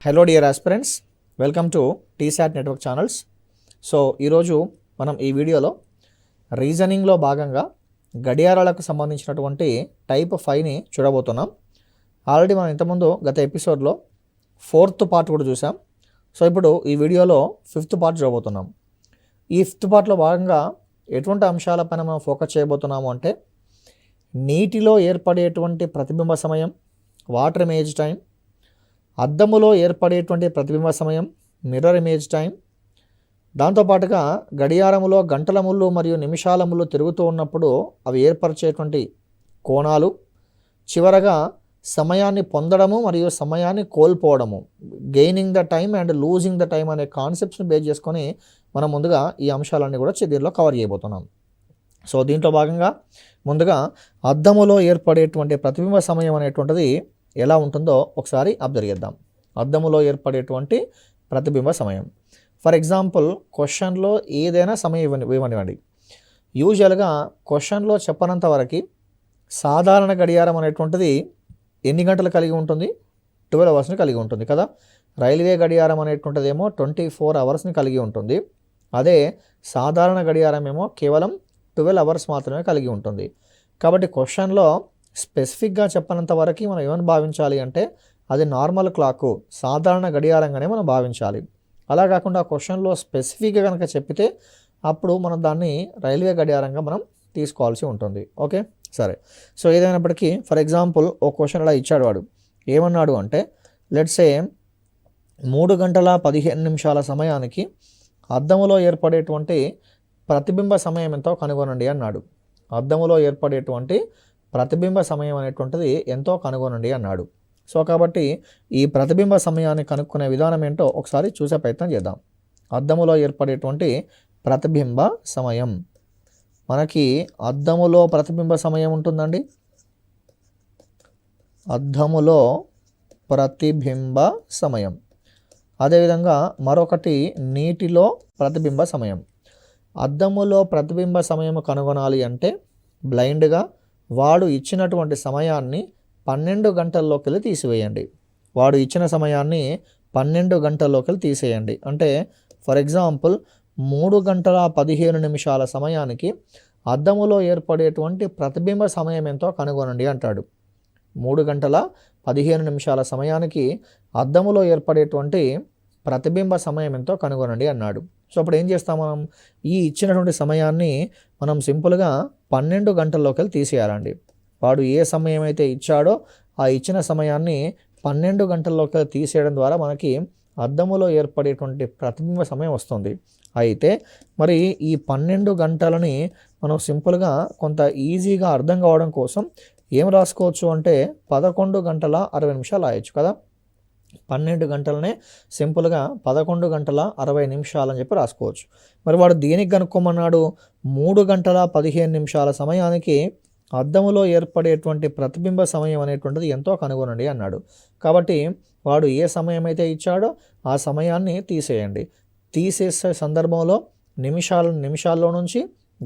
Hello dear aspirants, welcome to T-SAT network channels. So ఈరోజు మనం ఈ వీడియోలో రీజనింగ్లో భాగంగా గడియారాలకు సంబంధించినటువంటి టైప్ 5ని చూడబోతున్నాం. ఆల్రెడీ మనం ఇంతకుముందు గత ఎపిసోడ్లో 4th పార్ట్ కూడా చూసాం. సో ఇప్పుడు ఈ వీడియోలో 5th పార్ట్ చూడబోతున్నాం. ఈ 5th పార్ట్లో భాగంగా ఎటువంటి అంశాలపైన మనం ఫోకస్ చేయబోతున్నాము అంటే నీటిలో ఏర్పడేటువంటి ప్రతిబింబ సమయం, వాటర్ ఇమేజ్ టైం, అద్దములో ఏర్పడేటువంటి ప్రతిబింబ సమయం, మిర్రర్ ఇమేజ్ టైం, దాంతోపాటుగా గడియారములో గంటల ముళ్ళు మరియు నిమిషాల ముళ్ళు తిరుగుతూ ఉన్నప్పుడు అవి ఏర్పరిచేటువంటి కోణాలు, చివరగా సమయాన్ని పొందడము మరియు సమయాన్ని కోల్పోవడము, gaining the time and losing the time అనే కాన్సెప్ట్స్ని బేస్ చేసుకొని మనం ముందుగా ఈ అంశాలన్నీ కూడా దీనిలో కవర్ చేయబోతున్నాం. సో దీంట్లో భాగంగా ముందుగా అద్దములో ఏర్పడేటువంటి ప్రతిబింబ సమయం అనేటువంటిది ఎలా ఉంటుందో ఒకసారి అబ్జర్వ్ చేద్దాం. అద్దములో ఏర్పడేటువంటి ప్రతిబింబ సమయం, ఫర్ ఎగ్జాంపుల్ క్వశ్చన్లో ఏదైనా సమయం ఇవ్వనివ్వండి. యూజువల్గా క్వశ్చన్లో చెప్పనంత వరకు సాధారణ గడియారం అనేటువంటిది ఎన్ని గంటలు కలిగి ఉంటుంది? 12 అవర్స్ని కలిగి ఉంటుంది కదా. రైల్వే గడియారం అనేటువంటిది ఏమో 24 అవర్స్ని కలిగి ఉంటుంది. అదే సాధారణ గడియారం ఏమో కేవలం 12 అవర్స్ మాత్రమే కలిగి ఉంటుంది. కాబట్టి క్వశ్చన్లో స్పెసిఫిక్గా చెప్పనంత వరకు మనం ఏమని భావించాలి అంటే అది నార్మల్ క్లాకు, సాధారణ గడియారంగానే మనం భావించాలి. అలా కాకుండా క్వశ్చన్లో స్పెసిఫిక్గా కనుక చెప్పితే అప్పుడు మనం దాన్ని రైల్వే గడియారంగా మనం తీసుకోవాల్సి ఉంటుంది. ఓకే, సరే. సో ఏదైనప్పటికీ ఫర్ ఎగ్జాంపుల్ ఒక క్వశ్చన్ అలా ఇచ్చాడు. వాడు ఏమన్నాడు అంటే లెట్స్ సే 3 గంటల 15 నిమిషాల సమయానికి అద్దములో ఏర్పడేటువంటి ప్రతిబింబ సమయం ఎంతో కనుగొనండి అన్నాడు. అద్దములో ఏర్పడేటువంటి ప్రతిబింబ సమయం అనేటువంటిది ఎంతో కనుగొనండి అన్నాడు. సో కాబట్టి ఈ ప్రతిబింబ సమయాన్ని కనుక్కునే విధానం ఏంటో ఒకసారి చూసే ప్రయత్నం చేద్దాం. అద్దములో ఏర్పడేటువంటి ప్రతిబింబ సమయం, మనకి అద్దములో ప్రతిబింబ సమయం ఉంటుందండి. అద్దములో ప్రతిబింబ సమయం, అదేవిధంగా మరొకటి నీటిలో ప్రతిబింబ సమయం. అద్దములో ప్రతిబింబ సమయం కనుగొనాలి అంటే బ్లైండ్గా వాడు ఇచ్చినటువంటి సమయాన్ని 12 గంటల్లోకి వెళ్ళి తీసివేయండి. వాడు ఇచ్చిన సమయాన్ని 12 గంటల్లోకి వెళ్ళి తీసేయండి. అంటే ఫర్ ఎగ్జాంపుల్ 3 గంటల 15 నిమిషాల సమయానికి అద్దములో ఏర్పడేటువంటి ప్రతిబింబ సమయం ఎంతో కనుగొనండి అంటాడు. 3 గంటల 15 నిమిషాల సమయానికి అద్దములో ఏర్పడేటువంటి ప్రతిబింబ సమయం ఎంతో కనుగొనండి అన్నాడు. సో అప్పుడు ఏం చేస్తాం, మనం ఈ ఇచ్చినటువంటి సమయాన్ని మనం సింపుల్గా 12 గంటల్లోకి వెళ్ళి తీసేయాలండి. వాడు ఏ సమయం అయితే ఇచ్చాడో ఆ ఇచ్చిన సమయాన్ని 12 గంటల్లోకి వెళ్ళి తీసేయడం ద్వారా మనకి అద్దములో ఏర్పడేటువంటి ప్రతిబింబ సమయం వస్తుంది. అయితే మరి ఈ 12 గంటలని మనం సింపుల్గా కొంత ఈజీగా అర్థం కావడం కోసం ఏం రాసుకోవచ్చు అంటే 11 గంటల 60 నిమిషాలు రాయొచ్చు కదా. 12 గంటలనే సింపుల్గా 11 గంటల 60 నిమిషాలు అని చెప్పి రాసుకోవచ్చు. మరి వాడు దేనికి కనుక్కోమన్నాడు? 3 గంటల 15 నిమిషాల సమయానికి అద్దములో ఏర్పడేటువంటి ప్రతిబింబ సమయం అనేటువంటిది ఎంతో కనుగొనండి అన్నాడు. కాబట్టి వాడు ఏ సమయం అయితే ఇచ్చాడో ఆ సమయాన్ని తీసేయండి. తీసేసే సందర్భంలో నిమిషాల్లో నుంచి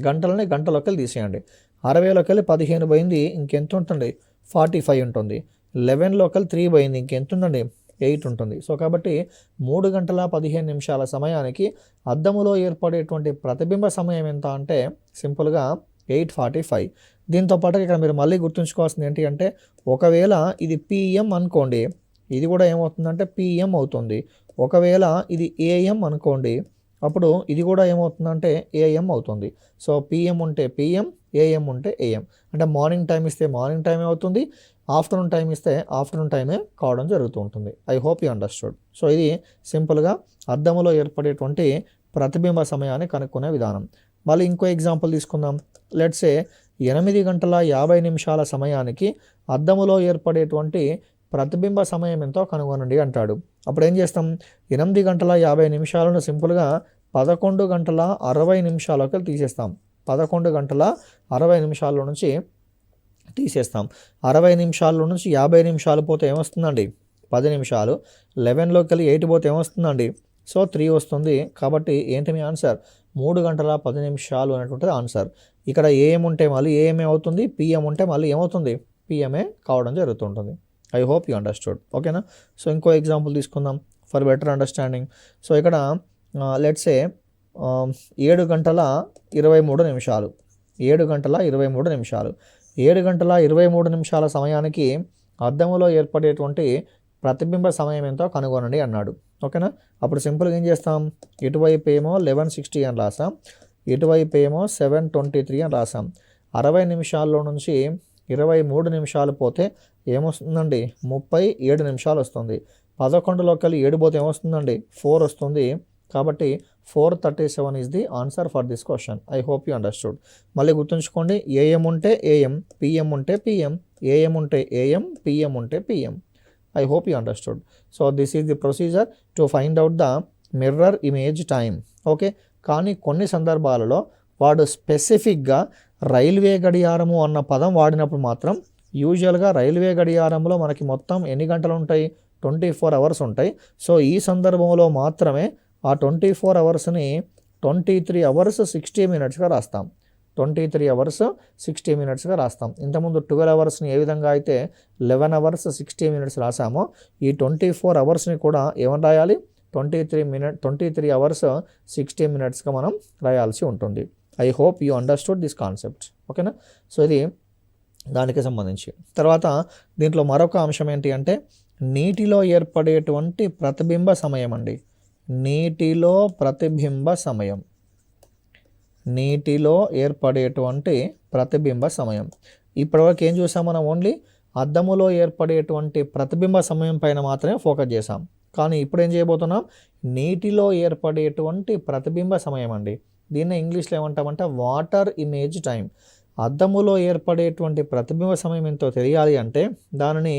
గంటలని గంటలోకి వెళ్ళి తీసేయండి. 60లోకి వెళ్ళి 15 పోయింది, ఇంకెంత ఉంటుంది? 45 ఉంటుంది. 11లోకి వెళ్ళి 3 పోయింది, ఇంకెంత ఉందండి? 8 ఉంటుంది. సో కాబట్టి 3 గంటల 15 నిమిషాల సమయానికి అద్దములో ఏర్పడేటువంటి ప్రతిబింబ సమయం ఎంత అంటే సింపుల్గా 8:45. దీంతో పాటు ఇక్కడ మీరు మళ్ళీ గుర్తుంచుకోవాల్సింది ఏంటి అంటే ఒకవేళ ఇది పిఎం అనుకోండి, ఇది కూడా ఏమవుతుందంటే పిఎం అవుతుంది. ఒకవేళ ఇది ఏఎం అనుకోండి, అప్పుడు ఇది కూడా ఏమవుతుందంటే ఏఎం అవుతుంది. సో పిఎం ఉంటే పిఎం, ఏఎం ఉంటే ఏఎం. అంటే మార్నింగ్ టైం ఇస్తే మార్నింగ్ టైం అవుతుంది, ఆఫ్టర్నూన్ టైం ఇస్తే ఆఫ్టర్నూన్ టైమే కావడం జరుగుతూ ఉంటుంది. I hope you understood. So ఇది సింపుల్గా అద్దములో ఏర్పడేటువంటి ప్రతిబింబ సమయాన్ని కనుక్కునే విధానం. మళ్ళీ ఇంకో ఎగ్జాంపుల్ తీసుకుందాం. లెట్స్ సే 8 గంటల 50 నిమిషాల సమయానికి అద్దములో ఏర్పడేటువంటి ప్రతిబింబ సమయం ఎంతో కనుగొనండి అంటాడు. అప్పుడు ఏం చేస్తాం? 8 గంటల 50 నిమిషాలను సింపుల్గా 11 గంటల 60 నిమిషాలకి తీసేస్తాం. 11 గంటల 60 నిమిషాల నుంచి తీసేస్తాం. 60 నిమిషాల నుంచి 50 నిమిషాలు పోతే ఏమొస్తుందండి? 10 నిమిషాలు. 11లోకి వెళ్ళి 8 పోతే ఏమొస్తుందండి? సో 3 వస్తుంది. కాబట్టి ఏంటి మీ ఆన్సర్? 3 గంటల 10 నిమిషాలు అనేటువంటిది ఆన్సర్. ఇక్కడ ఏఎం ఉంటే మళ్ళీ ఏఎంఏ అవుతుంది, పిఎం ఉంటే మళ్ళీ ఏమవుతుంది? పిఎంఏ కావడం జరుగుతుంటుంది. I hope you understood. ఓకేనా. సో ఇంకో ఎగ్జాంపుల్ తీసుకుందాం ఫర్ బెటర్ అండర్స్టాండింగ్. సో ఇక్కడ లెట్స్ ఏ 7 గంటల 23 నిమిషాలు 7 గంటల 23 నిమిషాలు 7 గంటల 23 నిమిషాల సమయానికి అద్దములో ఏర్పడేటువంటి ప్రతిబింబ సమయం ఎంతో కనుగొనండి అన్నాడు. ఓకేనా. అప్పుడు సింపుల్గా ఏం చేస్తాం, ఇటువైపు ఏమో 11:60 అని రాసాం, ఇటువైపు ఏమో 7:23 అని రాసాం. 60 నిమిషాల్లో నుంచి 23 నిమిషాలు పోతే ఏమొస్తుందండి, 37 నిమిషాలు వస్తుంది. 11లోకి వెళ్ళి 7 పోతే ఏమొస్తుందండి, 4 వస్తుంది. కాబట్టి 4:37 is the answer for this question. I hope you understood. మళ్ళీ గుర్తుంచుకోండి, ఏఎం ఉంటే ఏఎం, పిఎం ఉంటే పిఎం, ఏఎం ఉంటే ఏఎం, పిఎం ఉంటే PM. I hope you understood. So this is the procedure to find out the mirror image time. Okay. కానీ కొన్ని సందర్భాలలో వాడు స్పెసిఫిక్గా రైల్వే గడియారము అన్న పదం వాడినప్పుడు మాత్రం యూజువల్గా రైల్వే గడియారంలో మనకి మొత్తం ఎన్ని గంటలు ఉంటాయి, 24 అవర్స్ ఉంటాయి. సో ఈ సందర్భంలో మాత్రమే ఆ 24 అవర్స్ని 23 అవర్స్ 60 మినిట్స్గా రాస్తాం. 23 అవర్స్ 60 మినిట్స్గా రాస్తాం. ఇంతకుముందు 12 అవర్స్ని ఏ విధంగా అయితే 11 అవర్స్ 60 మినిట్స్ రాసామో ఈ 24 అవర్స్ని కూడా ఏమని రాయాలి, 23 అవర్స్ 60 మినిట్స్గా మనం రాయాల్సి ఉంటుంది. I hope you understood this concept. ఓకేనా. సో ఇది దానికి సంబంధించి. తర్వాత దీంట్లో మరొక అంశం ఏంటి అంటే నీటిలో ఏర్పడేటువంటి ప్రతిబింబ సమయం అండి. నీటిలో ప్రతిబింబ సమయం, నీటిలో ఏర్పడేటువంటి ప్రతిబింబ సమయం. ఇప్పటివరకు ఏం చూసాం మనం, ఓన్లీ అద్దములో ఏర్పడేటువంటి ప్రతిబింబ సమయం పైన మాత్రమే ఫోకస్ చేసాం. కానీ ఇప్పుడు ఏం చేయబోతున్నాం, నీటిలో ఏర్పడేటువంటి ప్రతిబింబ సమయం అండి. దీన్ని ఇంగ్లీష్లో ఏమంటామంటే వాటర్ ఇమేజ్ టైం. అద్దములో ఏర్పడేటువంటి ప్రతిబింబ సమయం ఎంతో తెలియాలి అంటే దానిని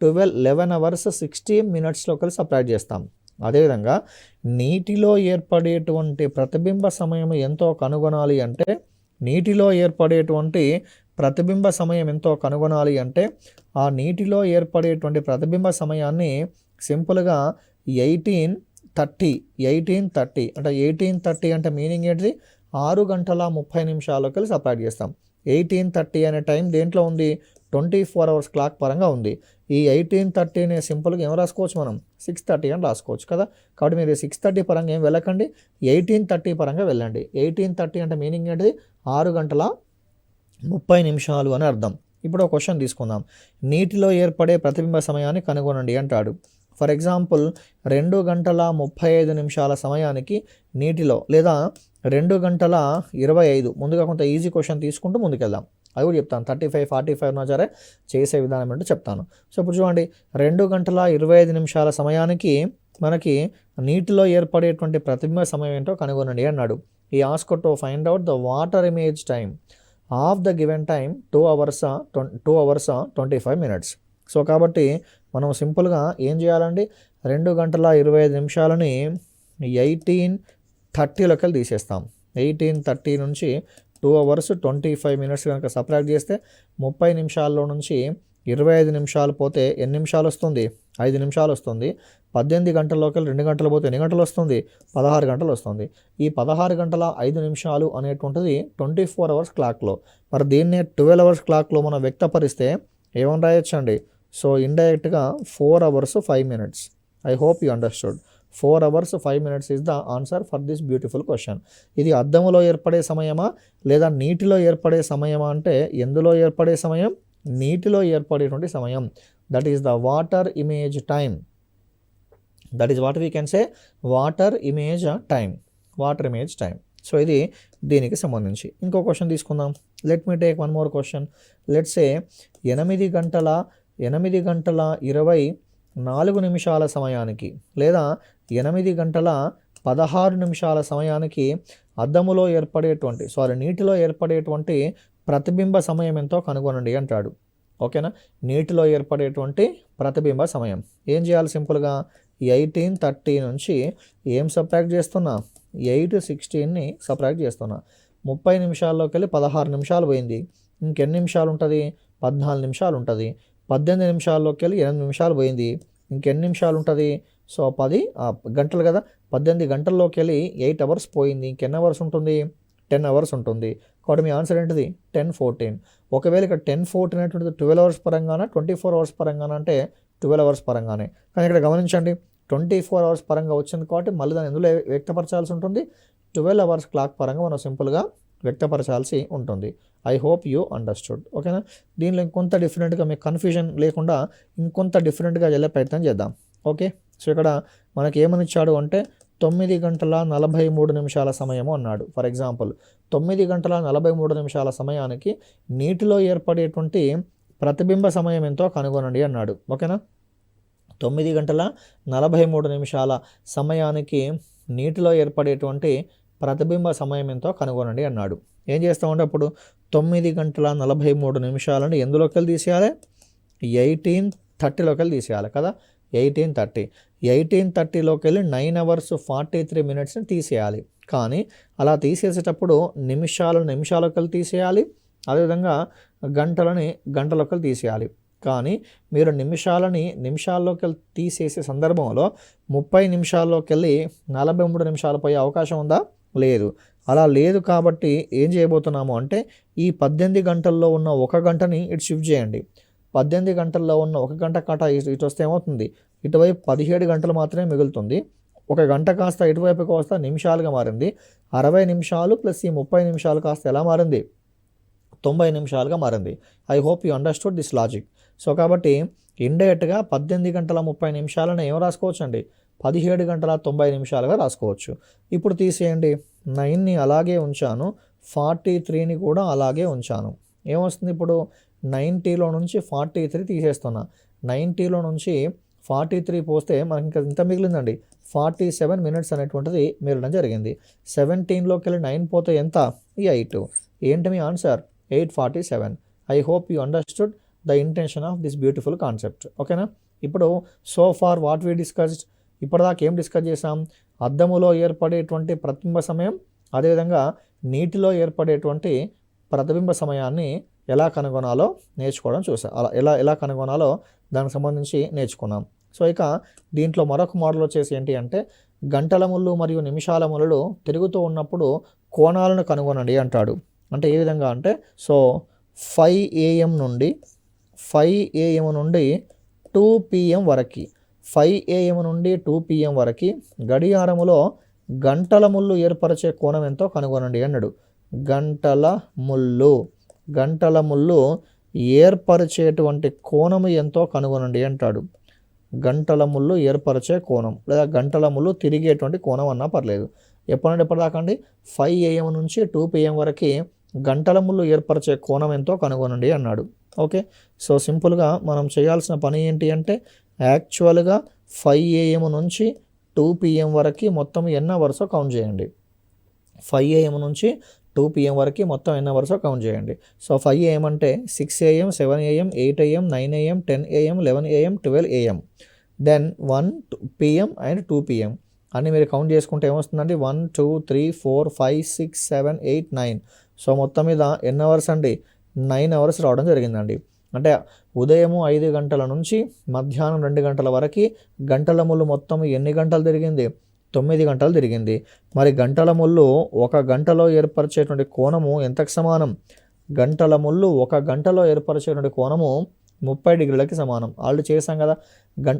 11 అవర్స్ 60 మినిట్స్లోకి సపరేట్ చేస్తాం. అదేవిధంగా నీటిలో ఏర్పడేటువంటి ప్రతిబింబ సమయం ఎంతో కనుగొనాలి అంటే నీటిలో ఏర్పడేటువంటి ప్రతిబింబ సమయం ఎంతో కనుగొనాలి అంటే ఆ నీటిలో ఏర్పడేటువంటి ప్రతిబింబ సమయాన్ని సింపుల్గా 18:30 అంటే 18:30 అంటే మీనింగ్ ఏంటిది, 6 గంటల 30 నిమిషాలకి సపరేట్ చేస్తాం. 18:30 అనే టైం దేంట్లో ఉంది, 24 అవర్స్ క్లాక్ పరంగా ఉంది. ఈ 18:30ని సింపుల్గా ఏం రాసుకోవచ్చు మనం, 6:30 అని రాసుకోవచ్చు కదా. కాబట్టి మీరు 6:30 పరంగా ఏం వెళ్ళకండి, 18:30 పరంగా వెళ్ళండి. 18:30 అంటే మీనింగ్ ఏంటిది, 6 గంటల 30 నిమిషాలు అని అర్థం. ఇప్పుడు ఒక క్వశ్చన్ తీసుకుందాం, నీటిలో ఏర్పడే ప్రతిబింబ సమయాన్ని కనుగొనండి అంటాడు. ఫర్ ఎగ్జాంపుల్ 2 గంటల 35 నిమిషాల సమయానికి నీటిలో, లేదా 2 గంటల 25, ముందుగా కొంత ఈజీ క్వశ్చన్ తీసుకుంటూ ముందుకెళ్దాం. అది కూడా చెప్తాను, 35, 45 ఉన్నా సరే చేసే విధానం ఏంటో చెప్తాను. సో ఇప్పుడు చూడండి, 2 గంటల 25 నిమిషాల సమయానికి మనకి నీటిలో ఏర్పడేటువంటి ప్రతిబింబ సమయం ఏంటో కనుగొనండి అన్నాడు. ఈ ask to find out the water image time of the given time 2 hours 25 minutes. So కాబట్టి మనం సింపుల్గా ఏం చేయాలండి, 2 గంటల 25 నిమిషాలని 18:30లోకి తీసేస్తాం. 18:30 నుంచి 2 అవర్స్ 25 మినిట్స్ కనుక సపరేట్ చేస్తే 30 నిమిషాల్లో నుంచి 25 నిమిషాలు పోతే ఎన్ని నిమిషాలు వస్తుంది, 5 నిమిషాలు వస్తుంది. 18 గంటల్లోకి 2 గంటలు పోతే ఎన్ని గంటలు వస్తుంది, 16 గంటలు వస్తుంది. ఈ 16 గంటల 5 నిమిషాలు అనేటువంటిది 24 అవర్స్ క్లాక్లో. మరి దీన్నే 12 అవర్స్ క్లాక్లో మనం వ్యక్తపరిస్తే ఏమని రాయొచ్చు అండి, సో ఇండైరెక్ట్గా 4 hours 5 minutes. I hope you understood. 4 hours 5 minutes is the answer for this beautiful question. ఇది అద్దములో ఏర్పడే సమయమా లేదా నీటిలో ఏర్పడే సమయమా అంటే ఎందులో ఏర్పడే సమయం, నీటిలో ఏర్పడేటువంటి సమయం. That is the water image time. That is what we can say water image time, water image time. So ఇది దీనికి సంబంధించి. ఇంకో క్వశ్చన్ తీసుకుందాం. Let me take one more question. Let's say 8 గంటల 24 నిమిషాల సమయానికి లేదా 8 గంటల 16 నిమిషాల సమయానికి అద్దములో ఏర్పడేటువంటి నీటిలో ఏర్పడేటువంటి ప్రతిబింబ సమయం ఎంతో కనుగొనండి అంటాడు. ఓకేనా. నీటిలో ఏర్పడేటువంటి ప్రతిబింబ సమయం ఏం చేయాలి, సింపుల్గా 18:30 నుంచి ఏం సబ్ట్రాక్ట్ చేస్తున్నా, 8:16ని సబ్ట్రాక్ట్ చేస్తున్నా. 30 నిమిషాల్లోకి వెళ్ళి 16 నిమిషాలు పోయింది. ఇంకెన్ని నిమిషాలు ఉంటుంది, 14 నిమిషాలు ఉంటుంది. 18 నిమిషాల్లోకి వెళ్ళి 8 నిమిషాలు పోయింది. ఇంకెన్ని నిమిషాలు ఉంటుంది, సో 10 గంటలు కదా. 18 గంటల్లోకి వెళ్ళి 8 అవర్స్ పోయింది. ఇంకెన్ని అవర్స్ ఉంటుంది, 10 అవర్స్ ఉంటుంది. కాబట్టి మీ ఆన్సర్ ఏంటిది 10:14. ఒకవేళ ఇక్కడ 10:14 అనేటువంటిది 12 అవర్స్ పరంగానా 24 అవర్స్ పరంగానా అంటే 12 అవర్స్ పరంగానే. కానీ ఇక్కడ గమనించండి 24 అవర్స్ పరంగా వచ్చింది కాబట్టి మళ్ళీ దాన్ని ఎందులో వ్యక్తపరచాల్సి ఉంటుంది 12 అవర్స్ క్లాక్ పరంగా మనం సింపుల్గా వ్యక్తపరచాల్సి ఉంటుంది. I hope you understood. ఓకేనా. దీనిలో ఇంకొంత డిఫరెంట్గా మీకు కన్ఫ్యూజన్ లేకుండా ఇంకొంత డిఫరెంట్గా వెళ్ళే ప్రయత్నం చేద్దాం. ఓకే. సో ఇక్కడ మనకి ఏమని ఇచ్చాడు అంటే 9:43 సమయము అన్నాడు. ఫర్ ఎగ్జాంపుల్ 9:43 సమయానికి నీటిలో ఏర్పడేటువంటి ప్రతిబింబ సమయం ఎంతో కనుగొనండి అన్నాడు. ఓకేనా. 9:43 సమయానికి నీటిలో ఏర్పడేటువంటి ప్రతిబింబ సమయం ఎంతో కనుగొనండి అన్నాడు. ఏం చేస్తామంటే అప్పుడు 9:43 ఎందులోకి వెళ్ళి తీసేయాలి 18:30లోకి వెళ్ళి తీసేయాలి కదా. 18:30లోకి వెళ్ళి 9 hours 43 minutes తీసేయాలి. కానీ అలా తీసేసేటప్పుడు నిమిషాలకు వెళ్ళి తీసేయాలి, అదేవిధంగా గంటలోకి వెళ్ళి తీసేయాలి. కానీ మీరు నిమిషాల్లోకి వెళ్ళి తీసేసే సందర్భంలో 30 నిమిషాల్లోకి వెళ్ళి 43 నిమిషాలు పోయే అవకాశం ఉందా? లేదు. అలా లేదు కాబట్టి ఏం చేయబోతున్నాము అంటే ఈ 18 గంటల్లో ఉన్న 1 గంటని ఇటు షిఫ్ట్ చేయండి. 18 గంటల్లో ఉన్న 1 గంట కాట ఇటు వస్తే ఏమవుతుంది, ఇటువైపు 17 గంటలు మాత్రమే మిగులుతుంది. 1 గంట కాస్త ఇటువైపుకి వస్తే నిమిషాలుగా మారింది. 60 నిమిషాలు ప్లస్ ఈ 30 నిమిషాలు కాస్త ఎలా మారింది 90 నిమిషాలుగా మారింది. I hope you understood this logic. So కాబట్టి ఇండైరెక్ట్గా 18:30 ఏం రాసుకోవచ్చు అండి 17:90 రాసుకోవచ్చు. ఇప్పుడు తీసేయండి. 9ని అలాగే ఉంచాను, 43ని కూడా అలాగే ఉంచాను. ఏమొస్తుంది ఇప్పుడు 90లో నుంచి 43 తీసేస్తున్నా. 90లో నుంచి 43 పోస్తే మనకి ఇంకా ఇంత మిగిలిందండి 47 minutes అనేటువంటిది మిగలడం జరిగింది. 17లోకి వెళ్ళి 9 పోతే ఎంత 8. ఏంటి మీ answer 8:47. I hope you understood the intention of this beautiful concept. ఓకేనా. ఇప్పుడు so far what we discussed, ఇప్పటిదాకా ఏం డిస్కస్ చేసాం, అద్దములో ఏర్పడేటువంటి ప్రతిబింబ సమయం, అదేవిధంగా నీటిలో ఏర్పడేటువంటి ప్రతిబింబ సమయాన్ని ఎలా కనుగొనాలో నేర్చుకోవడం చూసాం. ఎలా కనుగొనాలో దానికి సంబంధించి నేర్చుకున్నాం. సో ఇక దీంట్లో మరొక మోడల్ వచ్చేసి ఏంటి అంటే గంటల ముళ్ళు మరియు నిమిషాల ముళ్ళు తిరుగుతూ ఉన్నప్పుడు కోణాలను కనుగొనండి అంటాడు. అంటే ఏ విధంగా అంటే సో 5 AM నుండి 2 PM వరకు 5 AM నుండి 2 PM వరకు గడియారములో గంటల ముళ్ళు ఏర్పరిచే కోణం ఎంతో కనుగొనండి అన్నాడు. గంటల ముళ్ళు ఏర్పరిచేటువంటి కోణము ఎంతో కనుగొనండి అంటాడు. గంటల ముళ్ళు ఏర్పరిచే కోణం లేదా గంటల ముళ్ళు తిరిగేటువంటి కోణం అన్నా పర్లేదు. ఎప్పటిదాకా అండి 5 AM నుంచి 2 PM వరకు గంటల ముళ్ళు ఏర్పరిచే కోణం ఎంతో కనుగొనండి అన్నాడు. ఓకే. సో సింపుల్గా మనం చేయాల్సిన పని ఏంటి అంటే యాక్చువల్గా 5 AM నుంచి 2 PM వరకు మొత్తం ఎన్ని అవర్స్ కౌంట్ చేయండి. 5 AM నుంచి 2 PM వరకు మొత్తం ఎన్ని అవర్స్ కౌంట్ చేయండి. సో 5 AM అంటే 6 AM 7 AM 8 AM 9 AM 10 AM 11 AM 12 AM then 1 PM and 2 PM అన్నీ మీరు కౌంట్ చేసుకుంటే ఏమొస్తుందండి 1 2 3 4 5 6 7 8 9. సో మొత్తం మీద ఎన్ని అవర్స్ అండి 9 అవర్స్ రావడం జరిగిందండి. అంటే ఉదయం 5 గంటల నుంచి మధ్యాహ్నం 2 గంటల వరకు గంటల ముళ్ళు మొత్తం ఎన్ని గంటలు తిరిగింది 9 గంటలు తిరిగింది. మరి గంటల ముళ్ళు 1 గంటలో ఏర్పరిచేటువంటి కోణము ఎంతకు సమానం, గంటల ముళ్ళు 1 గంటలో ఏర్పరిచేటువంటి కోణము 30 degrees సమానం. ఆల్రెడీ చేసాం కదా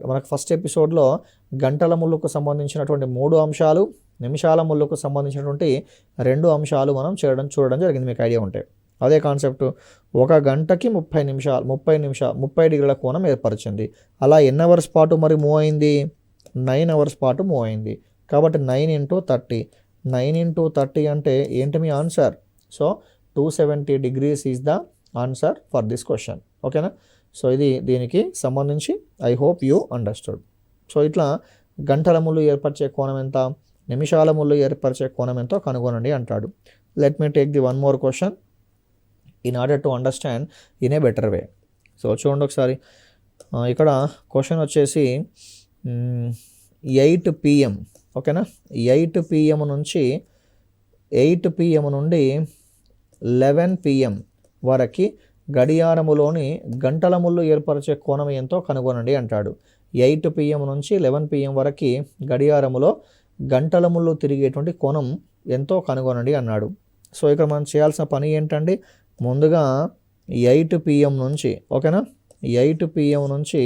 మనకు ఫస్ట్ ఎపిసోడ్లో గంటల ముళ్ళుకు సంబంధించినటువంటి 3 అంశాలు, నిమిషాల ముళ్ళుకు సంబంధించినటువంటి 2 అంశాలు మనం చూడడం జరిగింది మీకు ఐడియా ఉంటే. అదే కాన్సెప్ట్ 1 గంటకి 30 degrees కోణం ఏర్పరిచింది. అలా ఎన్ని అవర్స్ పాటు మరి మూవ్ అయింది 9 అవర్స్ పాటు మూవ్ అయింది. కాబట్టి 9 into 30 అంటే ఏంటి మీ answer. So 270 degrees is the answer for this question. ఓకేనా. సో ఇది దీనికి సంబంధించి I hope you understood. So ఇట్లా గంటల ముళ్ళు ఏర్పరిచే కోణం ఎంత, నిమిషాల ముళ్ళు ఏర్పరిచే కోణం ఎంతో కనుగొనండి అంటాడు. Let me take the one more question in order to understand in a better way. So చూడండి ఒకసారి ఇక్కడ క్వశ్చన్ వచ్చేసి 8 PM. ఓకేనా. 8 PM నుంచి 8 PM నుండి 11 PM వరకు గడియారములోని గంటల ముళ్ళు ఏర్పరిచే కోణం ఎంతో కనుగొనండి అంటాడు. 8 PM నుంచి 11 PM వరకు గడియారములో గంటల ముళ్ళు తిరిగేటువంటి కోణం ఎంతో కనుగొనండి అన్నాడు. సో ఇక్కడ మనం చేయాల్సిన పని ఏంటండి, ముందుగా 8 PM నుంచి ఓకేనా, 8 PM నుంచి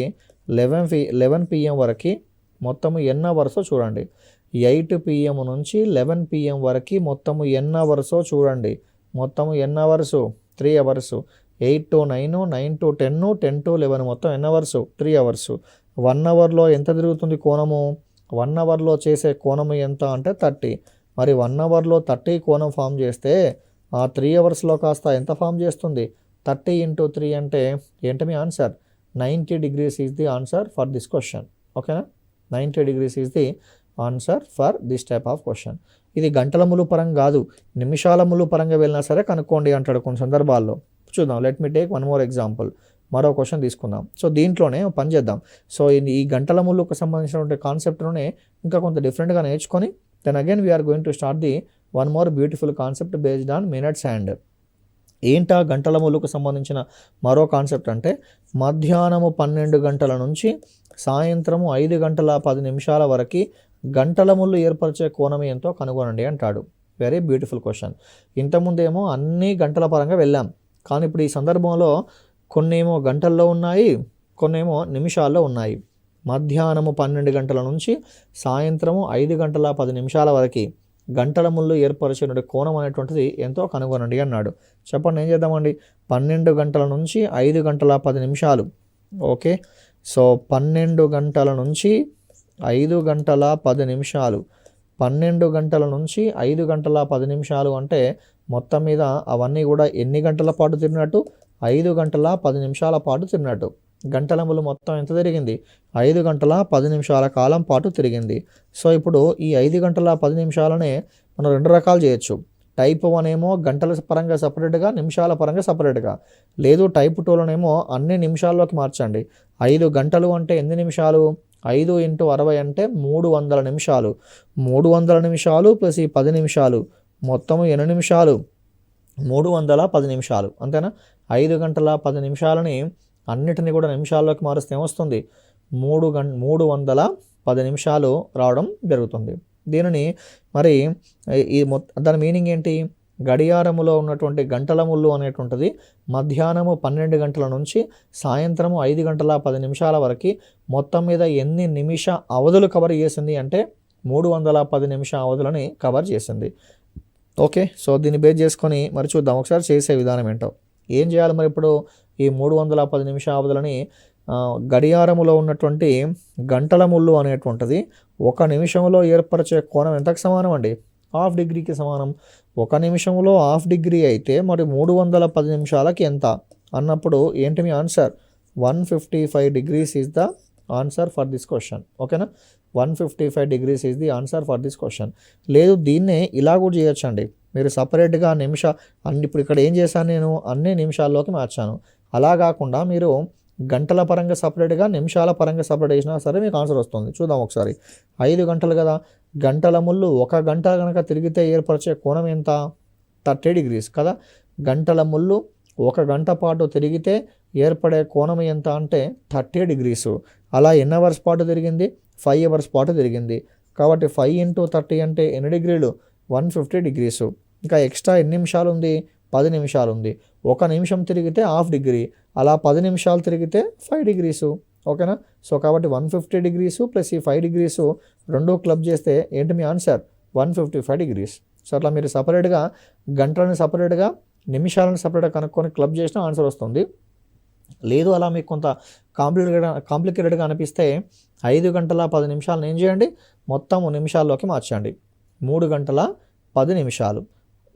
11 PM వరకు మొత్తము ఎన్ని అవర్సో చూడండి. 8 PM నుంచి 11 PM వరకు మొత్తము ఎన్ని అవర్సో చూడండి. మొత్తము ఎన్ని hours, 3 hours. 8 to 9, 9 to 10, 10 to 11 మొత్తం ఎన్ని అవర్సు, 3 అవర్సు. 1 అవర్లో ఎంత తిరుగుతుంది కోణము, 1 అవర్లో చేసే కోణము ఎంత అంటే 30. మరి 1 అవర్లో 30 కోణం ఫామ్ చేస్తే ఆ 3 అవర్స్లో కాస్త ఎంత ఫామ్ చేస్తుంది, 30 into 3 అంటే ఏంటి మీ answer, 90 degrees is the answer for this question. ఓకేనా, 90 degrees is the answer for this type of question. ఇది గంటల ములు పరంగా కాదు, నిమిషాల ములు పరంగా వెళ్ళినా సరే కనుక్కోండి అంటాడు కొన్ని సందర్భాల్లో. చూద్దాం, let me take one more example. మరో క్వశ్చన్ తీసుకుందాం. సో దీంట్లోనే పని చేద్దాం. సో ఈ గంటల ముళ్ళుకు సంబంధించినటువంటి కాన్సెప్ట్లోనే ఇంకా కొంత డిఫరెంట్గా నేర్చుకొని then again we are going to start the one more beautiful concept based on minutes hand. ఏంటా గంటల ముళ్ళుకు సంబంధించిన మరో కాన్సెప్ట్ అంటే మధ్యాహ్నము 12 గంటల నుంచి సాయంత్రము 5 గంటల 10 నిమిషాల వరకు గంటల ముళ్ళు ఏర్పరిచే కోణం ఎంతో కనుగొనండి అంటాడు. Very beautiful question. ఇంతకుముందేమో అన్ని గంటల పరంగా వెళ్ళాం, కానీ ఇప్పుడు ఈ సందర్భంలో కొన్నేమో గంటల్లో ఉన్నాయి, కొన్నేమో నిమిషాల్లో ఉన్నాయి. మధ్యాహ్నము 12 గంటల నుంచి సాయంత్రము 5 గంటల 10 నిమిషాల వరకు గంటల ముళ్ళు ఏర్పరిచిన కోణం అనేటువంటిది ఎంతో కనుగొనండి అన్నాడు. చెప్పండి, ఏం చేద్దామండి. 12 గంటల నుంచి 5 గంటల 10 నిమిషాలు. ఓకే, సో 12 గంటల నుంచి 5 గంటల 10 నిమిషాలు. 12 గంటల నుంచి 5 గంటల 10 నిమిషాలు అంటే మొత్తం మీద అవన్నీ కూడా ఎన్ని గంటల పాటు తిరిగినట్టు, 5 గంటల 10 నిమిషాల పాటు తిరిగినట్టు. గంటల ముళ్ళు మొత్తం ఎంత తిరిగింది, 5 గంటల 10 నిమిషాల కాలం పాటు తిరిగింది. సో ఇప్పుడు ఈ 5 గంటల 10 నిమిషాలనే మనం 2 రకాలు చేయొచ్చు. టైప్ 1 ఏమో గంటల పరంగా సపరేట్గా, నిమిషాల పరంగా సపరేట్గా. లేదు టైప్ 2లోనేమో అన్ని నిమిషాల్లోకి మార్చండి. 5 గంటలు అంటే ఎన్ని నిమిషాలు, 5 into 60 అంటే 300 నిమిషాలు. 300 నిమిషాలు ప్లస్ ఈ 10 నిమిషాలు మొత్తము ఎన్ని నిమిషాలు, 310 నిమిషాలు. అంతేనా. 5 గంటల 10 నిమిషాలని అన్నిటిని కూడా నిమిషాల్లోకి మారుస్తే ఏమొస్తుంది, 310 నిమిషాలు రావడం జరుగుతుంది. దీనిని మరి దాని మీనింగ్ ఏంటి, గడియారములో ఉన్నటువంటి గంటల ముళ్ళు అనేటువంటిది మధ్యాహ్నము 12 గంటల నుంచి సాయంత్రము 5 గంటల 10 నిమిషాల వరకు మొత్తం మీద ఎన్ని నిమిష అవధులు కవర్ చేసింది అంటే 310 నిమిష అవధులని కవర్ చేసింది. ఓకే, సో దీన్ని బేస్ చేసుకొని మరి చూద్దాం ఒకసారి చేసే విధానం ఏంటో. ఏం చేయాలి మరి ఇప్పుడు, ఈ 310 నిమిష అవధులని గడియారములో ఉన్నటువంటి గంటల ముళ్ళు అనేటువంటిది 1 నిమిషంలో ఏర్పరిచే కోణం ఎంతకు సమానం అండి, ½ డిగ్రీకి సమానం. 1 నిమిషంలో ½ డిగ్రీ అయితే మరి 310 నిమిషాలకి ఎంత అన్నప్పుడు ఏంటి మీ answer, 155 degrees is the answer for this question. ఓకేనా, 155 degrees is the answer for this question. లేదు దీన్నే ఇలా కూడా చేయొచ్చండి, మీరు సపరేట్గా ఇప్పుడు ఇక్కడ ఏం చేశాను నేను, అన్ని నిమిషాల్లోకి మార్చాను. అలా కాకుండా మీరు గంటల పరంగా సపరేట్గా, నిమిషాల పరంగా సపరేట్ చేసినా సరే మీకు ఆన్సర్ వస్తుంది. చూద్దాం ఒకసారి. 5 గంటలు కదా, గంటల ముళ్ళు 1 గంట కనుక తిరిగితే ఏర్పరిచే కోణం ఎంత, 30 degrees కదా. గంటల ముళ్ళు 1 గంట పాటు తిరిగితే ఏర్పడే కోణం ఎంత అంటే 30 degrees. అలా ఎన్ని అవర్స్ పాటు తిరిగింది, 5 hours పాటు తిరిగింది. కాబట్టి 5 into 30 అంటే ఎన్ని డిగ్రీలు, 150 degrees. ఇంకా ఎక్స్ట్రా ఎన్ని నిమిషాలు ఉంది, 10 నిమిషాలు ఉంది. 1 నిమిషం తిరిగితే ½ డిగ్రీ, అలా 10 నిమిషాలు తిరిగితే 5 degrees. ఓకేనా, సో కాబట్టి 150 degrees ప్లస్ ఈ 5 degrees రెండు క్లబ్ చేస్తే ఏంటి మీ ఆన్సర్, 155 degrees. సో అట్లా మీరు సపరేట్గా గంటలను సపరేట్గా, నిమిషాలను సపరేట్గా కనుక్కొని క్లబ్ చేసిన ఆన్సర్ వస్తుంది. లేదు అలా మీకు కొంత కాంప్లికేటెడ్గా అనిపిస్తే 5 గంటల 10 నిమిషాలను ఏం చేయండి, మొత్తం నిమిషాల్లోకి మార్చండి. 3 గంటల 10 నిమిషాలు,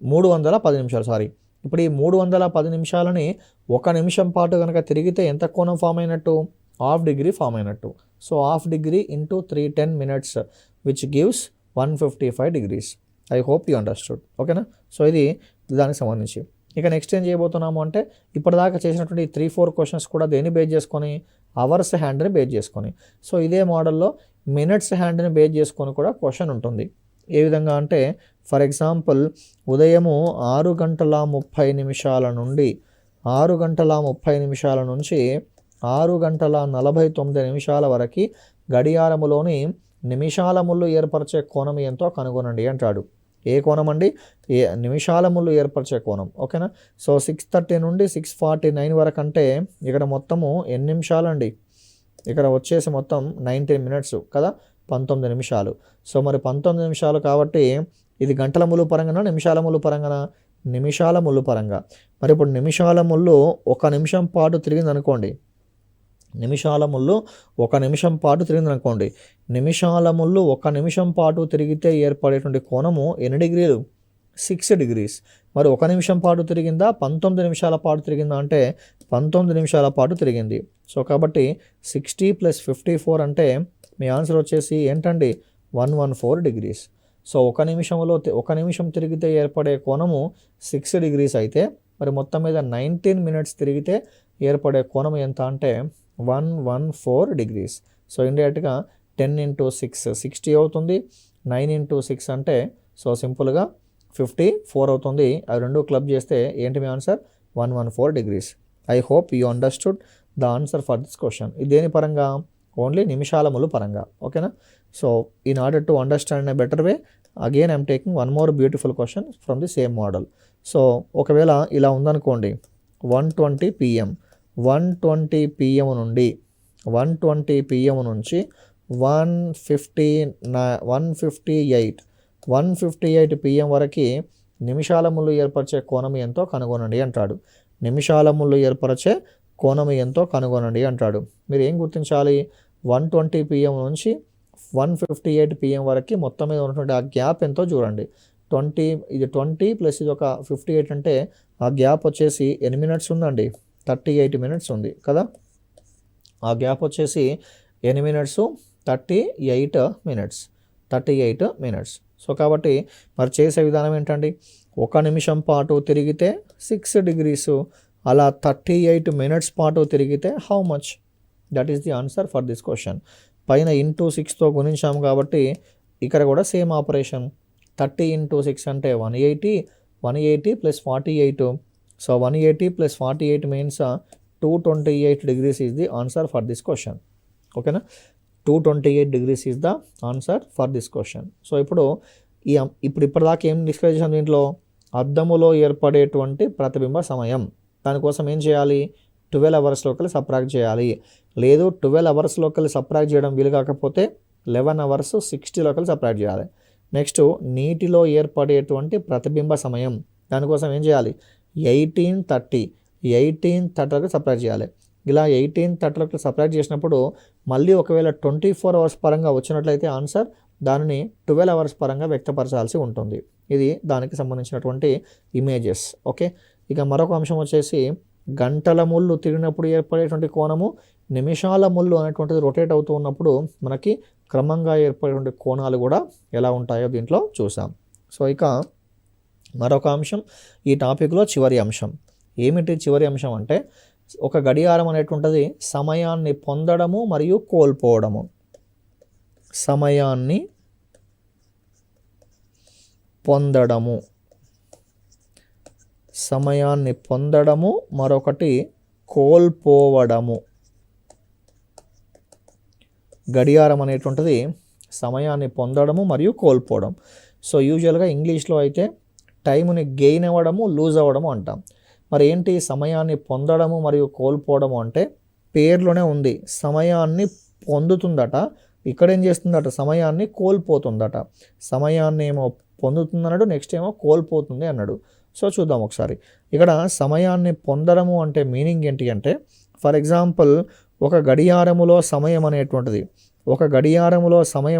310 నిమిషాలు సారీ. ఇప్పుడు ఈ 310 నిమిషాలని 1 నిమిషం పాటు కనుక తిరిగితే ఎంత కోణం ఫామ్ అయినట్టు, ½ డిగ్రీ ఫామ్ అయినట్టు. So ½ degree into 310 minutes which gives 155 degrees. I hope you understood. ఓకేనా, సో ఇది దానికి సంబంధించి. ఇక నెక్స్ట్ ఏం చేయబోతున్నాము అంటే ఇప్పటిదాకా చేసినటువంటి 3-4 క్వశ్చన్స్ కూడా దేన్ని బేస్ చేసుకొని, అవర్స్ హ్యాండ్ని బేస్ చేసుకొని. సో ఇదే మోడల్లో మినిట్స్ హ్యాండ్ని బేస్ చేసుకొని కూడా క్వశ్చన్ ఉంటుంది. ఏ విధంగా అంటే ఫర్ ఎగ్జాంపుల్ ఉదయము 6 గంటల 30 నిమిషాల నుండి 6 గంటల 30 నిమిషాల నుంచి 6 గంటల 49 నిమిషాల వరకు గడియారములోని నిమిషాల ముళ్ళు ఏర్పరిచే కోణం ఎంతో కనుగొనండి అంటాడు. ఏ కోణం అండి? ఏ నిమిషాల ముళ్ళు ఏర్పరిచే కోణం. ఓకేనా? సో 6:30 నుండి 6:49 వరకు అంటే ఇక్కడ మొత్తము ఎన్ని నిమిషాలండి? ఇక్కడ వచ్చేసి మొత్తం 19 మినిట్స్ కదా, 19 నిమిషాలు. సో మరి 19 నిమిషాలు కాబట్టి ఇది గంటల ముళ్ళు పరంగానా, నిమిషాల ముళ్ళు పరంగానా? నిమిషాల ముళ్ళు పరంగా. మరి ఇప్పుడు నిమిషాల ముళ్ళు 1 నిమిషం పాటు తిరిగిందనుకోండి, నిమిషాల ముళ్ళు 1 నిమిషం పాటు తిరిగిందనుకోండి, నిమిషాల ముళ్ళు 1 నిమిషం పాటు తిరిగితే ఏర్పడేటువంటి కోణము ఎన్ని డిగ్రీలు? 6 డిగ్రీస్. మరి 1 నిమిషం పాటు తిరిగిందా, 19 నిమిషాల పాటు తిరిగిందా అంటే 19 నిమిషాల పాటు తిరిగింది. సో కాబట్టి 60 + 54 అంటే మీ ఆన్సర్ వచ్చేసి ఏంటండి? 114 డిగ్రీస్. సో 1 నిమిషం తిరిగితే ఏర్పడే కోణము 6 డిగ్రీస్ అయితే మరి మొత్తం మీద 19 మినిట్స్ తిరిగితే ఏర్పడే కోణం ఎంత అంటే 114 డిగ్రీస్. సో ఇండైరెక్ట్గా 10 × 6 60 అవుతుంది. 9 × 6 అంటే సో సింపుల్గా 54 అవుతుంది. అవి రెండు క్లబ్ చేస్తే ఏంటి మీ answer? 114 degrees. I hope you understood the answer for this question. ఇది దేని పరంగా? ఓన్లీ నిమిషాల ముళ్ళు పరంగా. ఓకేనా? So in order to understand a better way again I'm taking one more beautiful question from the same model. So ఒకవేళ ఇలా ఉందనుకోండి, 120 PM 120 PM నుండి 120 PM నుంచి 158 PM వరకు నిమిషాల ముళ్ళు ఏర్పరిచే కోణం ఎంతో కనుగొనండి అంటాడు. నిమిషాల ముళ్ళు ఏర్పరిచే కోణం ఎంతో కనుగొనండి అంటాడు. మీరు ఏం గుర్తించాలి? 120 PM నుంచి 158 PM వరకు మొత్తం మీద ఉన్నటువంటి ఆ గ్యాప్ ఎంతో చూడండి. 20 ప్లస్ ఇది ఒక 58 అంటే ఆ గ్యాప్ వచ్చేసి ఎన్ని మినిట్స్ ఉందండి? 38 మినిట్స్ ఉంది కదా. ఆ గ్యాప్ వచ్చేసి ఎన్ని మినిట్స్? 38 మినిట్స్. సో కాబట్టి మరి చేసే విధానం ఏంటండి? 1 నిమిషం పాటు తిరిగితే 6 డిగ్రీస్, అలా 38 మినిట్స్ పాటు తిరిగితే how much? That is the answer for this question. పైన ఇంటూ 6తో గుణించాము కాబట్టి ఇక్కడ కూడా సేమ్ ఆపరేషన్. 30 × 6 అంటే 180 + 48. So 180 + 48 means 228 degrees is the answer for this question. ఓకేనా? 228 degrees is the answer for this question. So ఇప్పుడు ఇప్పటిదాకా ఏం డిస్కస్ చేసాం దీంట్లో? అద్దములో ఏర్పడేటువంటి ప్రతిబింబ సమయం. దానికోసం ఏం చేయాలి? 12 అవర్స్లోకి సబ్ట్రాక్ట్ చేయాలి. లేదు 12 అవర్స్లోకి సబ్ట్రాక్ట్ చేయడం వీలు కాకపోతే 11 hours 60లోకి సబ్ట్రాక్ట్ చేయాలి. నెక్స్ట్ నీటిలో ఏర్పడేటువంటి ప్రతిబింబ సమయం. దానికోసం ఏం చేయాలి? 1830 సబ్ట్రాక్ట్ చేయాలి. ఇలా 1830 సబ్ట్రాక్ట్ చేసినప్పుడు మళ్ళీ ఒకవేళ 24 hours పరంగా వచ్చినట్లయితే ఆన్సర్ దానిని 12 hours పరంగా వ్యక్తపరచాల్సి ఉంటుంది. ఇది దానికి సంబంధించినటువంటి ఇమేజెస్. ఓకే, ఇక మరొక అంశం వచ్చేసి గంటల ముళ్ళు తిరిగినప్పుడు ఏర్పడేటువంటి కోణము, నిమిషాల ముళ్ళు అనేటువంటిది రొటేట్ అవుతూ ఉన్నప్పుడు మనకి క్రమంగా ఏర్పడేటువంటి కోణాలు కూడా ఎలా ఉంటాయో దీంట్లో చూసాం. సో ఇక మరొక అంశం ఈ టాపిక్లో చివరి అంశం. ఏమిటి చివరి అంశం అంటే ఒక గడియారం అనేటువంటిది సమయాన్ని పొందడము మరియు కోల్పోవడము. సమయాన్ని పొందడము మరొకటి కోల్పోవడము. గడియారం అనేటువంటిది సమయాన్ని పొందడము మరియు కోల్పోవడం. సో యూజువల్గా ఇంగ్లీష్లో అయితే టైంని గెయిన్ అవ్వడము, లూజ్ అవ్వడము అంటాం. మరి ఏంటి సమయాన్ని పొందడము మరియు కోల్పోవడము అంటే పేర్లోనే ఉంది. సమయాన్ని పొందుతుందట, ఇక్కడ ఏం చేస్తుందట? సమయాన్ని కోల్పోతుందట. సమయాన్ని ఏమో పొందుతుందన్నాడు, నెక్స్ట్ ఏమో కోల్పోతుంది అన్నాడు. సో చూద్దాం ఒకసారి. ఇక్కడ సమయాన్ని పొందడము అంటే మీనింగ్ ఏంటి అంటే, ఫర్ ఎగ్జాంపుల్ ఒక గడియారములో సమయం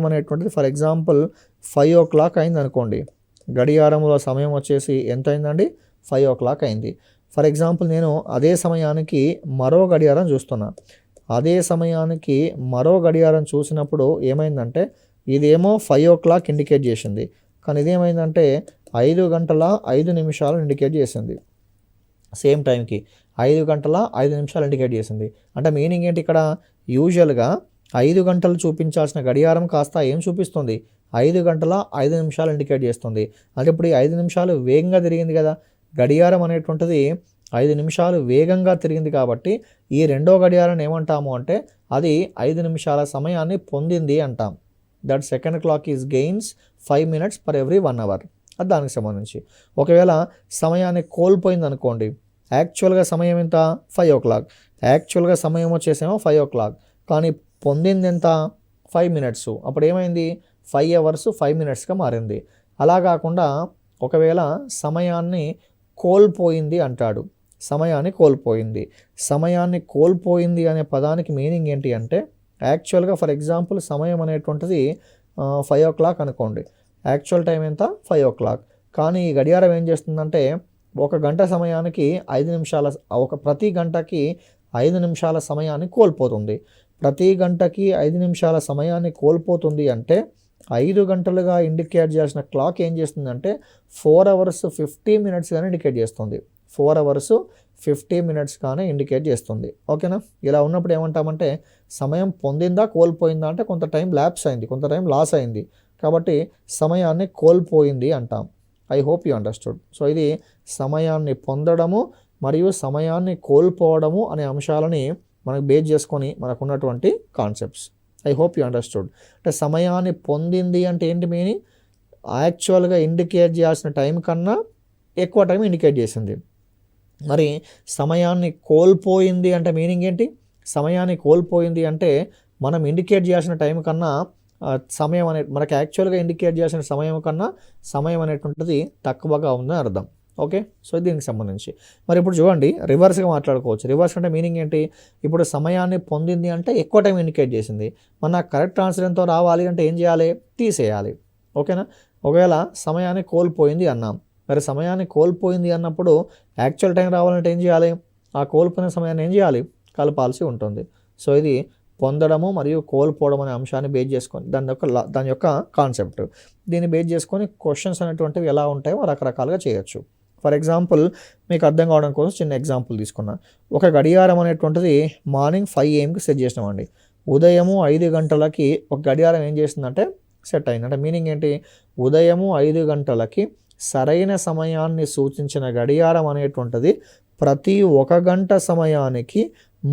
అనేటువంటిది ఫర్ ఎగ్జాంపుల్ 5 o'clock అయింది అనుకోండి. గడియారములో సమయం వచ్చేసి ఎంత అయిందండి? 5 o'clock అయింది. ఫర్ ఎగ్జాంపుల్ నేను అదే సమయానికి మరో గడియారం చూస్తున్నా. అదే సమయానికి మరో గడియారం చూసినప్పుడు ఏమైందంటే ఇదేమో 5 o'clock ఇండికేట్ చేసింది, కానీ ఇదేమైందంటే 5 గంటల 5 నిమిషాలు ఇండికేట్ చేసింది. సేమ్ టైంకి 5 గంటల 5 నిమిషాలు ఇండికేట్ చేసింది. అంటే మీనింగ్ ఏంటి? ఇక్కడ యూజువల్గా 5 గంటలు చూపించాల్సిన గడియారం కాస్త ఏం చూపిస్తుంది? 5 గంటల 5 నిమిషాలు ఇండికేట్ చేస్తుంది. అంటే ఇప్పుడు ఈ 5 నిమిషాలు వేగంగా తిరిగింది కదా. గడియారం అనేటువంటిది 5 నిమిషాలు వేగంగా తిరిగింది కాబట్టి ఈ రెండో గడియారాన్ని ఏమంటాము అంటే అది 5 నిమిషాల సమయాన్ని పొందింది అంటాం. That second clock is gains 5 minutes per every 1 hour. అది దానికి సంబంధించి. ఒకవేళ సమయాన్ని కోల్పోయింది అనుకోండి, యాక్చువల్గా సమయం ఎంత 5 o'clock, యాక్చువల్గా సమయం వచ్చేసేమో 5 o'clock, కానీ పొందింది ఎంత 5 minutes. అప్పుడు ఏమైంది 5 hours 5 minutesగా మారింది. అలా కాకుండా ఒకవేళ సమయాన్ని కోల్పోయింది అంటాడు, సమయాన్ని కోల్పోయింది అనే పదానికి మీనింగ్ ఏంటి అంటే యాక్చువల్గా ఫర్ ఎగ్జాంపుల్ సమయం అనేటువంటిది 5 o'clock అనుకోండి, యాక్చువల్ టైం ఎంత 5 o'clock, కానీ ఈ గడియారం ఏం చేస్తుందంటే 1 గంట సమయానికి 5 నిమిషాల ప్రతి గంటకి 5 నిమిషాల సమయాన్ని కోల్పోతుంది. ప్రతి గంటకి 5 నిమిషాల సమయాన్ని కోల్పోతుంది అంటే 5 గంటలుగా ఇండికేట్ చేసిన క్లాక్ ఏం చేస్తుందంటే 4 hours 50 minutes కానీ ఇండికేట్ చేస్తుంది. 4 hours 50 minutes కానీ ఇండికేట్ చేస్తుంది. ఓకేనా? ఇలా ఉన్నప్పుడు ఏమంటామంటే సమయం పొందిందా కోల్పోయిందా అంటే కొంత టైం ల్యాప్స్ అయింది, కొంత టైం లాస్ అయింది, కాబట్టి సమయాన్ని కోల్పోయింది అంటాం. I hope you understood. So ఇది సమయాన్ని పొందడము మరియు సమయాన్ని కోల్పోవడము అనే అంశాలని మనకు బేస్ చేసుకొని మనకున్నటువంటి concepts. I hope you understood. అంటే సమయాన్ని పొందింది అంటే ఏంటి మీనింగ్, యాక్చువల్గా ఇండికేట్ చేయాల్సిన టైం కన్నా ఎక్కువ టైం ఇండికేట్ చేసింది. మరి సమయాన్ని కోల్పోయింది అంటే మీనింగ్ ఏంటి, సమయాన్ని కోల్పోయింది అంటే మనం ఇండికేట్ చేయాల్సిన టైం కన్నా సమయం మనకి యాక్చువల్గా ఇండికేట్ చేయాల్సిన సమయం కన్నా సమయం అనేటువంటిది తక్కువగా ఉందని అర్థం. ఓకే, సో దీనికి సంబంధించి మరి ఇప్పుడు చూడండి రివర్స్గా మాట్లాడుకోవచ్చు. రివర్స్ అంటే మీనింగ్ ఏంటి, ఇప్పుడు సమయాన్ని పొందింది అంటే ఎక్కువ టైం ఇండికేట్ చేసింది, మన కరెక్ట్ ఆన్సర్ ఎంతో రావాలి అంటే ఏం చేయాలి, తీసేయాలి. ఓకేనా? ఒకవేళ సమయాన్ని కోల్పోయింది అన్నాం, మరి సమయాన్ని కోల్పోయింది అన్నప్పుడు యాక్చువల్ టైం రావాలంటే ఏం చేయాలి, ఆ కోల్పోయిన సమయాన్ని ఏం చేయాలి, కలపాల్సి ఉంటుంది. సో ఇది పొందడము మరియు కోల్పోవడం అనే అంశాన్ని బేస్ చేసుకొని దాని యొక్క కాన్సెప్ట్, దీన్ని బేస్ చేసుకొని క్వశ్చన్స్ అనేటువంటివి ఎలా ఉంటాయో రకరకాలుగా చేయొచ్చు. ఫర్ ఎగ్జాంపుల్ మీకు అర్థం కావడం కోసం చిన్న ఎగ్జాంపుల్ తీసుకున్నా. ఒక గడియారం అనేటువంటిది మార్నింగ్ 5 AM సెట్ చేసినామండి. ఉదయము 5 గంటలకి ఒక గడియారం ఏం చేస్తుందంటే సెట్ అయింది. అంటే మీనింగ్ ఏంటి, ఉదయము 5 గంటలకి సరైన సమయాన్ని సూచించిన గడియారం అనేటువంటిది ప్రతి 1 గంట సమయానికి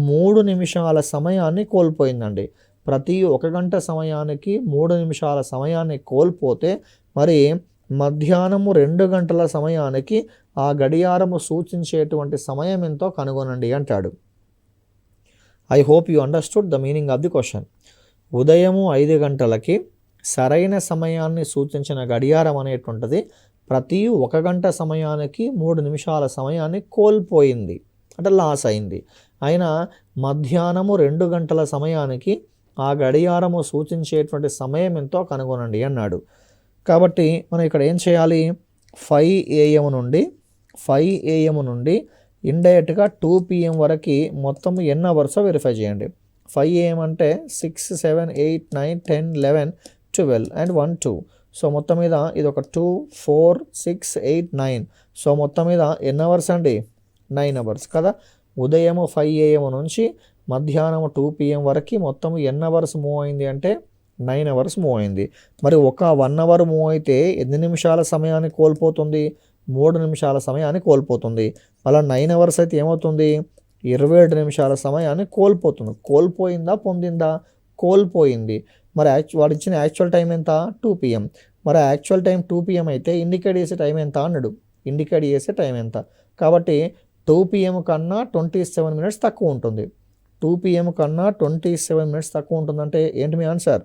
3 నిమిషాల సమయాన్ని కోల్పోయిందండి. ప్రతి 1 గంట సమయానికి 3 నిమిషాల సమయాన్ని కోల్పోతే మరి మధ్యాహ్నము 2 గంటల సమయానికి ఆ గడియారము సూచించేటువంటి సమయం ఎంతో కనుగొనండి అంటాడు. I hope you understood the meaning of the question. ఉదయము 5 గంటలకి సరైన సమయాన్ని సూచించిన గడియారం అనేటువంటిది ప్రతి 1 గంట సమయానికి 3 నిమిషాల సమయాన్ని కోల్పోయింది, అంటే లాస్ అయింది. అయినా మధ్యాహ్నము 2 గంటల సమయానికి ఆ గడియారము సూచించేటువంటి సమయం ఎంతో కనుగొనండి అన్నాడు. కాబట్టి మనం ఇక్కడ ఏం చేయాలి, 5 AM నుండి ఇండైరెక్ట్గా 2 PM వరకు మొత్తం ఎన్ని అవర్స్ వెరిఫై చేయండి. 5 AM అంటే 6, 7, 8, 9, 10, 11, 12 అండ్ 1, 2. సో మొత్తం మీద ఇది ఒక 2, 4, 6, 8, 9. సో మొత్తం మీద ఎన్ని అవర్స్ అండి, 9 hours కదా. ఉదయము 5 AM నుంచి మధ్యాహ్నం 2 PM వరకు మొత్తం ఎన్ని అవర్స్ మూవ్ అయింది అంటే 9 hours మూవ్ అయింది. మరి ఒక 1 hour మూవ్ అయితే ఎన్ని నిమిషాల సమయాన్ని కోల్పోతుంది, 3 నిమిషాల సమయాన్ని కోల్పోతుంది. అలా 9 hours అయితే ఏమవుతుంది, 27 నిమిషాల సమయాన్ని కోల్పోతుంది. కోల్పోయిందా పొందిందా, కోల్పోయింది. మరి వాడు ఇచ్చిన యాక్చువల్ టైం ఎంత 2 PM. మరి యాక్చువల్ టైం 2 PM అయితే ఇండికేట్ చేసే టైం ఎంత అన్నాడు, ఇండికేట్ చేసే టైం ఎంత. కాబట్టి 2 PM కన్నా 27 minutes తక్కువ ఉంటుంది. 2 PM కన్నా 27 minutes తక్కువ ఉంటుందంటే ఏంటి మీ ఆన్సర్,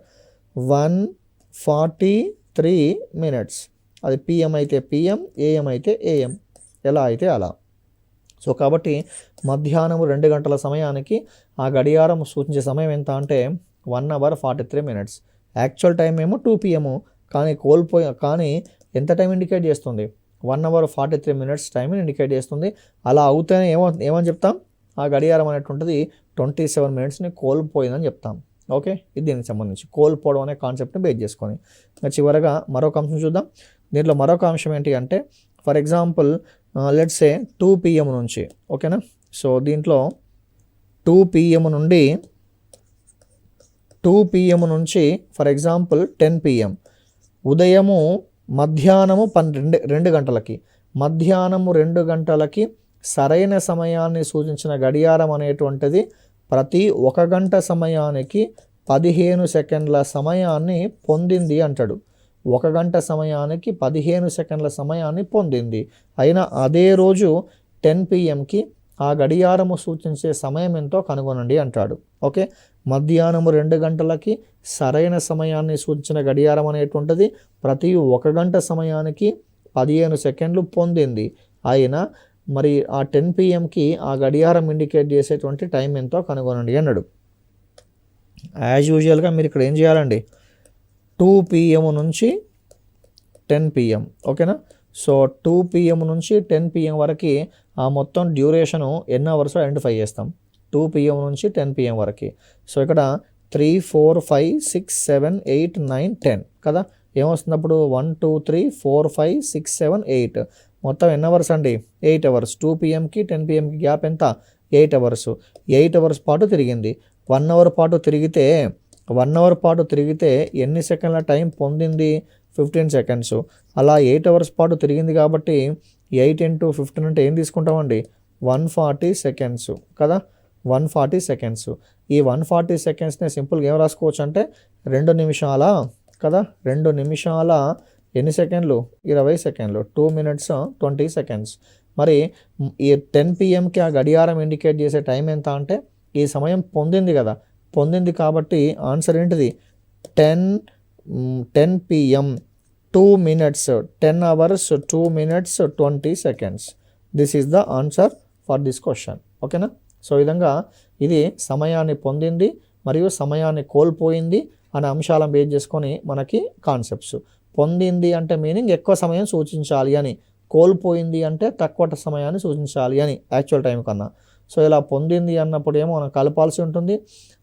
143 minutes. అది PM అయితే PM, AM అయితే AM, ఎలా అయితే అలా. సో కాబట్టి మధ్యాహ్నం 2 గంటల సమయానికి ఆ గడియారం సూచించే సమయం ఎంత అంటే 1 hour 43 minutes. యాక్చువల్ టైం ఏమో 2 PM, కానీ ఎంత టైం ఇండికేట్ చేస్తుంది, 1 hour 43 minutes టైంని ఇండికేట్ చేస్తుంది. అలా అవుతేనే ఏమని చెప్తాం, ఆ గడియారం అనేటువంటిది 27 minutesని కోల్పోయిందని చెప్తాం. ఓకే, ఇది దీనికి సంబంధించి కోల్పోవడం అనే కాన్సెప్ట్ని బేస్ చేసుకొని. చివరగా మరొక అంశం చూద్దాం. దీంట్లో మరొక అంశం ఏంటి అంటే for example let's say 2 PM నుంచి, ఓకేనా. సో దీంట్లో 2 PM నుంచి ఫర్ ఎగ్జాంపుల్ 10 PM, ఉదయము మధ్యాహ్నము 2 గంటలకి, మధ్యాహ్నము 2 గంటలకి సరైన సమయాన్ని సూచించిన గడియారం అనేటువంటిది ప్రతి 1 గంట సమయానికి 15 సెకండ్ల సమయాన్ని పొందింది అంటాడు. 1 గంట సమయానికి 15 సెకండ్ల సమయాన్ని పొందింది. అయినా అదే రోజు 10 pmకి ఆ గడియారము సూచించే సమయం ఎంతో కనుగొనండి అంటాడు. ఓకే, మధ్యాహ్నము 2 గంటలకి సరైన సమయాన్ని సూచించిన గడియారం అనేటువంటిది ప్రతి 1 గంట సమయానికి 15 సెకండ్లు పొందింది. అయినా మరి ఆ 10 pmకి ఆ గడియారం ఇండికేట్ చేసేటువంటి టైం ఎంతో కనుగొనండి అన్నాడు. యాజ్ యూజువల్గా మీరు ఇక్కడ ఏం చేయాలండి, 2 pm నుంచి 10 pm. ఓకేనా, సో 2 pm నుంచి 10 pm వరకు ఆ మొత్తం డ్యూరేషను ఎన్ని అవర్స్ ఐడెంటిఫై చేస్తాం. 2 pm నుంచి 10 pm వరకు. సో ఇక్కడ 3, 4, 5, 6, 7, 8, 9, 10 కదా. ఏమొస్తుంది అప్పుడు 1, 2, 3, 4, 5, 6, 7, 8 మొత్తం ఎన్ని అవర్స్ అండి, 8 అవర్స్. 2 pmకి 10 pmకి గ్యాప్ ఎంత, 8 అవర్స్. 8 అవర్స్ పాటు తిరిగింది. 1 అవర్ పాటు తిరిగితే 1 అవర్ పాటు తిరిగితే ఎన్ని సెకండ్ల టైం పొందింది, 15 సెకండ్స్. అలా 8 అవర్స్ పాటు తిరిగింది కాబట్టి 8 × 15 అంటే ఏం తీసుకుంటామండి, 140 సెకండ్స్ కదా. 140 సెకండ్స్. ఈ 140 సెకండ్స్ని సింపుల్గా ఏం రాసుకోవచ్చు అంటే 2 నిమిషాల కదా. 2 నిమిషాల ఎన్ని సెకండ్లు, 20 సెకండ్లు. 2 minutes 20 seconds. మరి ఈ 10 pmకి ఆ గడియారం ఇండికేట్ చేసే టైం ఎంత అంటే ఈ సమయం పొందింది కదా. పొందింది కాబట్టి ఆన్సర్ ఏంటిది, 10 pm 2 minutes 10 hours 2 minutes 20 seconds. This is the answer for this question. ఓకేనా. సో ఈ విధంగా ఇది సమయాన్ని పొందింది మరియు సమయాన్ని కోల్పోయింది అనే అంశాలను బేస్ చేసుకొని మనకి కాన్సెప్ట్స్. పొందింది అంటే మీనింగ్ ఎక్కువ సమయం సూచించాలి అని, కోల్పోయింది అంటే తక్కువ సమయాన్ని సూచించాలి అని యాక్చువల్ టైం కన్నా. సో ఇలా పొందింది అన్నప్పుడు ఏమో మనం కలపాల్సి ఉంటుంది,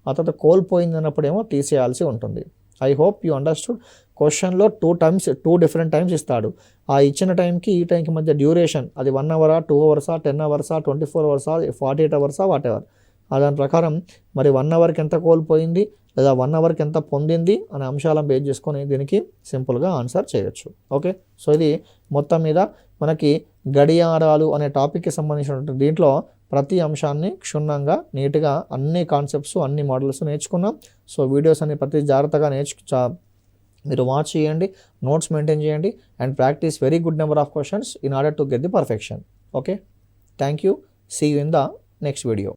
ఆ తర్వాత కోల్పోయింది అన్నప్పుడు ఏమో తీసేయాల్సి ఉంటుంది. I hope you understood. క్వశ్చన్లో 2 different టైమ్స్ ఇస్తాడు. ఆ ఇచ్చిన టైంకి ఈ టైంకి మధ్య డ్యూరేషన్ అది 1 hour 2 hours 10 hours 24 hours 48 hours what ever. దాని ప్రకారం మరి 1 hourకి ఎంత కోల్పోయింది లేదా 1 hourకి ఎంత పొందింది అనే అంశాలను బేస్ చేసుకొని దీనికి సింపుల్గా ఆన్సర్ చేయొచ్చు. ఓకే, సో ఇది మొత్తం మీద మనకి గడియారాలు అనే టాపిక్కి సంబంధించినటువంటి దీంట్లో ప్రతి అంశాన్ని క్షుణ్ణంగా నీట్గా అన్ని కాన్సెప్ట్స్ అన్ని మోడల్స్ నేర్చుకున్నాం. సో వీడియోస్ అన్ని ప్రతి జాగ్రత్తగా మీరు వాచ్ చేయండి, నోట్స్ మెయింటైన్ చేయండి and practice very good number of questions in order to get the perfection. Okay, thank you. See you in the next video.